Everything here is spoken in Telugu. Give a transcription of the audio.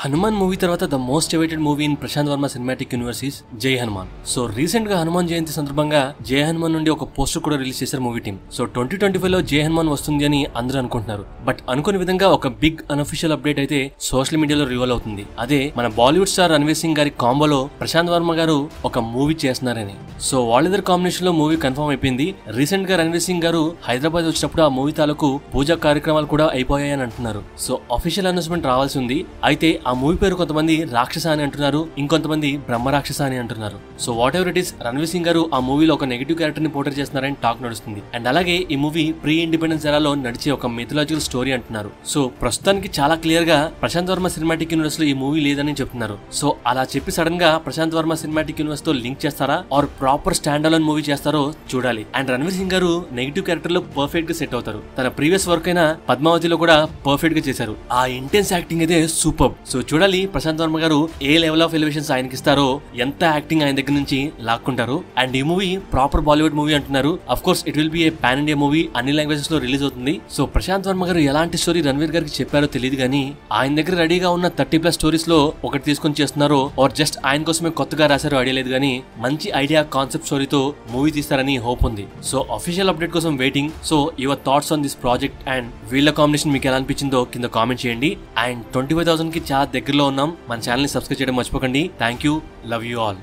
హనుమాన్ మూవీ తర్వాత the most awaited movie in Prashant Varma cinematic universe is Jai Hanuman. So recent గా హనుమాన్ జయంతి సందర్భంగా జై హనుమాన్ నుండి ఒక పోస్టర్ కూడా రిలీజ్ చేశారు మూవీ టీమ్. సో 2025 లో జై హనుమాన్ వస్తుంది అని అందరూ అనుకుంటున్నారు. బట్ అనుకునే విధంగా ఒక బిగ్ అన్అఫిషియల్ అప్డేట్ అయితే సోషల్ మీడియాలో రివీల్ అవుతుంది. అదే మన బాలీవుడ్ స్టార్ రణవీర్ సింగ్ గారి కాంబోలో ప్రశాంత్ వర్మ గారు ఒక మూవీ చేస్తున్నారని. సో వాళ్ళిద్దరు కాంబినేషన్ లో మూవీ కన్ఫర్మ్ అయిపోయింది. రీసెంట్ గా రణవీర్ సింగ్ గారు హైదరాబాద్ వచ్చినప్పుడు ఆ మూవీ తాలూకు పూజా కార్యక్రమాలు కూడా అయిపోయాయని అంటున్నారు. సో అఫీషియల్ అనౌన్స్మెంట్ రావాల్సి ఉంది. అయితే ఆ మూవీ పేరు కొంతమంది రాక్షస అని అంటున్నారు, ఇంకొంతమంది బ్రహ్మ రాక్షస అని అంటున్నారు. So what ever it is, Ranveer Singh గారు ఆ మూవీలో ఒక నెగిటివ్ క్యారెక్టర్ ని పోర్ట్రే చేస్తున్నారని టాక్ నడుస్తుంది. అండ్ అలాగే ఈ మూవీ ప్రీ ఇండిపెండెన్స్ ఎరాలో నడిచే ఒక మిథలాజికల్ స్టోరీ అంటున్నారు. సో ప్రస్తుతానికి చాలా క్లియర్ గా ప్రశాంత్ వర్మ సినిమాటిక్ యూనివర్స్ లో ఈ మూవీ లేదని చెప్తున్నారు. సో అలా చెప్పి సడన్ గా ప్రశాంత్ వర్మ సినిమాటిక్ యూనివర్స్ తో లింక్ చేస్తారా or proper stand alone movie చేస్తారో చూడాలి. అండ్ రణవీర్ సింగ్ గారు నెగిటివ్ క్యారెక్టర్ లో పర్ఫెక్ట్ గా సెట్ అవుతారు. తన ప్రీవియస్ వర్క్ అయిన పద్మావతిలో కూడా పర్ఫెక్ట్ గా చేశారు. ఆ ఇంటెన్స్ యాక్టింగ్ అయితే సూపర్. సో చూడాలి ప్రశాంత్ వర్మ గారు ఏ లెవెల్ ఆఫ్ ఎలివేషన్స్ ఆయనకి ఇస్తారో, ఎంత యాక్టింగ్ ఆయన దగ్గర నుంచి లాక్కుంటారు. అండ్ ఈ మూవీ ప్రాపర్ బాలీవుడ్ మూవీ అంటున్నారు. Of course it will be A pan India movie, అన్ని లాంగ్వేజెస్ లో రిలీజ్ అవుతుంది. సో ప్రశాంత్ వర్మ గారు ఎలాంటి స్టోరీ రణవీర్ గారికి చెప్పారో తెలియదు కానీ ఆయన దగ్గర రెడీగా ఉన్న 30+ స్టోరీస్ లో ఒకటి తీసుకొని చేస్తున్నారో ఆర్ జస్ట్ ఆయన కోసమే కొత్తగా రాశారో ఐడియా లేదు కానీ మంచి ఐడియా కాన్సెప్ట్ స్టోరీతో మూవీ తీస్తారని హోప్ ఉంది. సో అఫీషియల్ అప్డేట్ కోసం waiting. So your thoughts on this project and వీళ్ళ కాంబినేషన్ మీకు ఎలా అనిపించిందో కింద కామెంట్ చేయండి. అండ్ 25,000 కి చాలా దగ్గరలో ఉన్నాం. మన ఛానల్ ని సబ్స్క్రైబ్ చేయడం మర్చిపోకండి. Thank you, love you all.